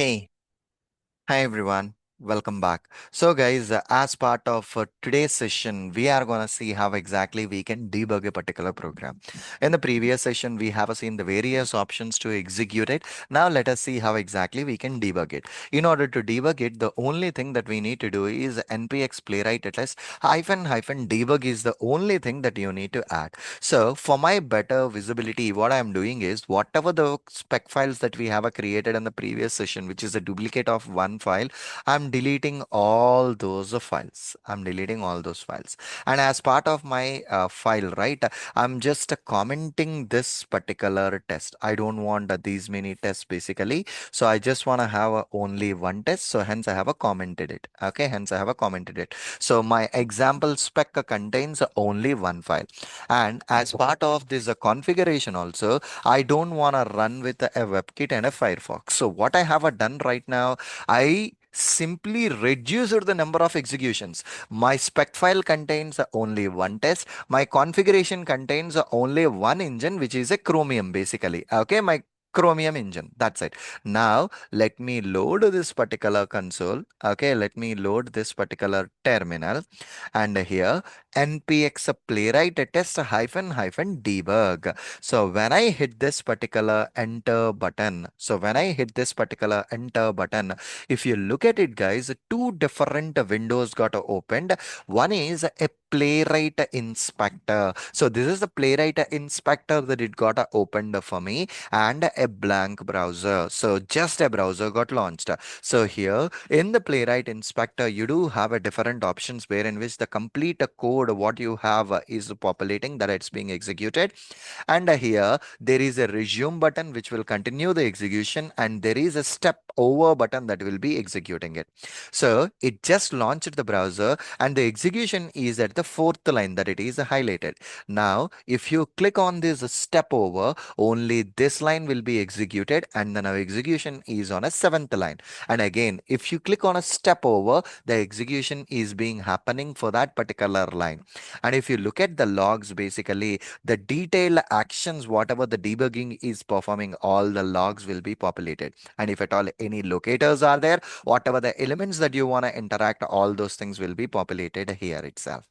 Hey, hi everyone. Welcome back. So, guys, as part of today's session, we are going to see how exactly we can debug a particular program. In the previous session, we have seen the various options to execute it. Now, let us see how exactly we can debug it. In order to debug it, the only thing that we need to do is npx playwright test hyphen debug is the only thing that you need to add. So, for my better visibility, what I am doing is whatever the spec files that we have created in the previous session, which is a duplicate of one file, I'm deleting all those files. I'm deleting all those files. And as part of my file, right, I'm just commenting this particular test. I don't want these many tests basically. So I just want to have only one test. So hence I have a commented it. Okay, hence I have a commented it. So my example spec contains only one file. And as part of this configuration also, I don't want to run with a WebKit and a Firefox. So what I have done right now, I simply reduced the number of executions. My spec file contains only one test. My configuration contains only one engine, which is a Chromium basically. Okay, my Chromium engine. That's it. Now let me load this particular console. Okay, let me load this particular terminal. And here npx playwright test hyphen debug. So when I hit this particular enter button, if you look at it, guys, two different windows got opened. One is a playwright inspector. So this is the playwright inspector that it got opened for me, and a blank browser. So just a browser got launched. So here in the playwright inspector, you do have a different options where in which the complete code what you have is populating that it's being executed. And here there is a resume button which will continue the execution, and there is a step over button that will be executing it. So it just launched the browser, and the execution is at the fourth line that it is highlighted. Now, if you click on this step over, only this line will be executed, and then our execution is on a seventh line. And again, if you click on a step over, the execution is being happening for that particular line. And if you look at the logs, basically the detailed actions, whatever the debugging is performing, all the logs will be populated. And if at all any locators are there, whatever the elements that you want to interact, all those things will be populated here itself.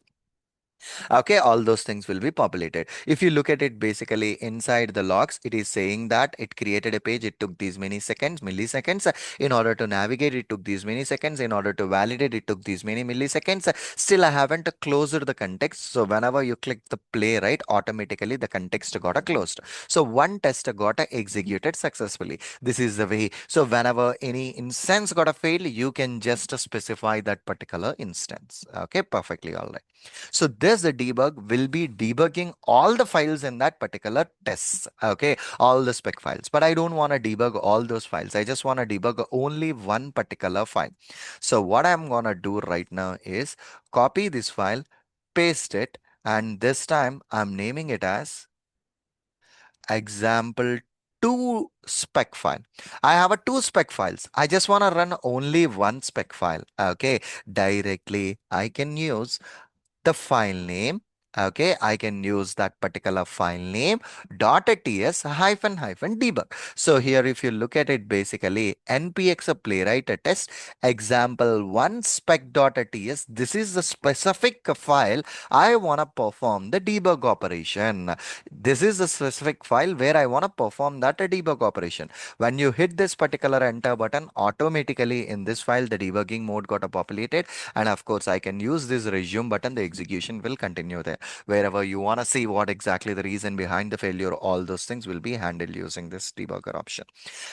Okay, all those things will be populated. If you look at it basically inside the logs, it is saying that it created a page, it took these many seconds, milliseconds. In order to navigate, it took these many seconds. In order to validate, it took these many milliseconds. Still, I haven't closed the context. So whenever you click the play, right, automatically the context got closed. So one test got executed successfully. This is the way. So whenever any instance got a fail, you can just specify that particular instance. Okay, perfectly all right. So this debug will be debugging all the files in that particular test. Okay, all the spec files. But I don't want to debug all those files. I just want to debug only one particular file. So what I'm gonna do right now is copy this file, paste it, and this time I'm naming it as example 2 spec file. I have a two spec files. I just want to run only one spec file. Okay, directly I can use the file name. Okay, I can use that particular file name .ts hyphen debug. So here, if you look at it, basically npx playwright test example1 spec.ts. This is the specific file I want to perform the debug operation. This is the specific file where I want to perform that debug operation. When you hit this particular enter button, automatically in this file the debugging mode got populated, and of course I can use this resume button. The execution will continue there. Wherever you want to see what exactly the reason behind the failure, all those things will be handled using this debugger option.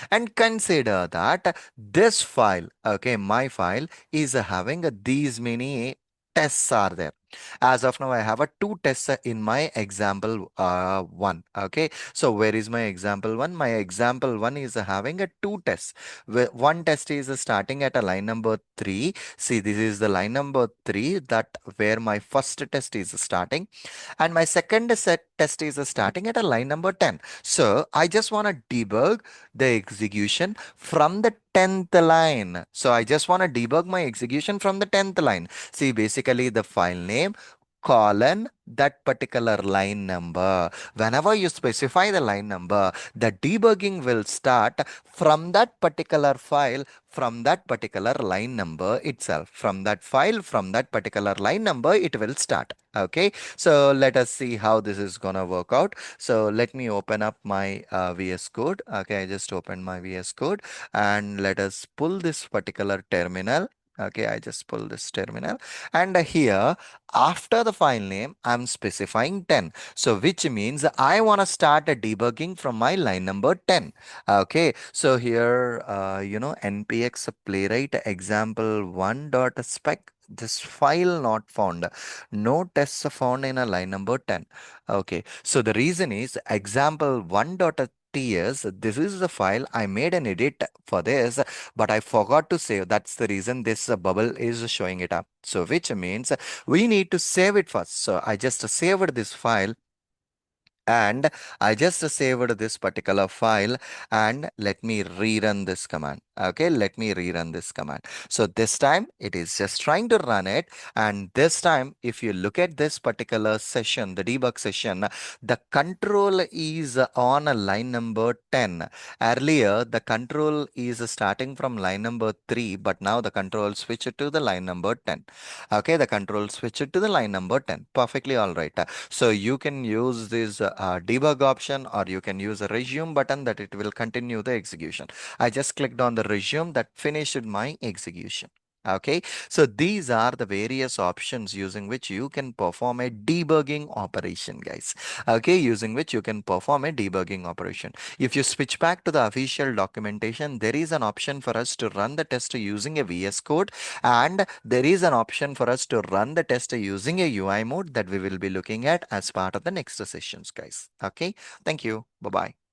And consider that this file, okay, my file is having these many tests are there. As of now, I have a two tests in my example one. Okay, so where is my example one? My example one is having a two tests. One test is starting at a line number three. See, this is the line number three, that where my first test is starting, and my second set test is starting at a line number 10. So I just want to debug the execution from the 10th line. So I just want to debug my execution from the 10th line. See, basically the file name, colon that particular line number. Whenever you specify the line number, the debugging will start from that particular file, from that particular line number itself. From that file, from that particular line number, it will start. Okay, so let us see how this is gonna work out. So let me open up my VS Code. Okay, I just opened my VS Code and let us pull this particular terminal. Okay, I just pull this terminal, and here after the file name, I'm specifying 10. So which means I want to start a debugging from my line number 10. Okay. So here, npx playwright example 1.spec. This file not found. No tests are found in a line number 10. Okay. So the reason is example 1.ts. This is the file. I made an edit for this, but I forgot to save. That's the reason this bubble is showing it up. So which means we need to save it first. So I just saved this file, and I just saved this particular file, and let me rerun this command. Okay, let me rerun this command. So this time it is just trying to run it, and this time if you look at this particular session, the debug session, the control is on a line number 10. Earlier the control is starting from line number 3, but now the control switched to the line number 10. Okay, the control switched to the line number 10. Perfectly all right. So you can use this debug option, or you can use a resume button that it will continue the execution. I just clicked on the resume, that finished my execution. Okay, so these are the various options using which you can perform a debugging operation, guys. Okay, using which you can perform a debugging operation. If you switch back to the official documentation, there is an option for us to run the test using a VS Code, and there is an option for us to run the test using a UI mode that we will be looking at as part of the next sessions, guys. Okay, thank you. Bye bye.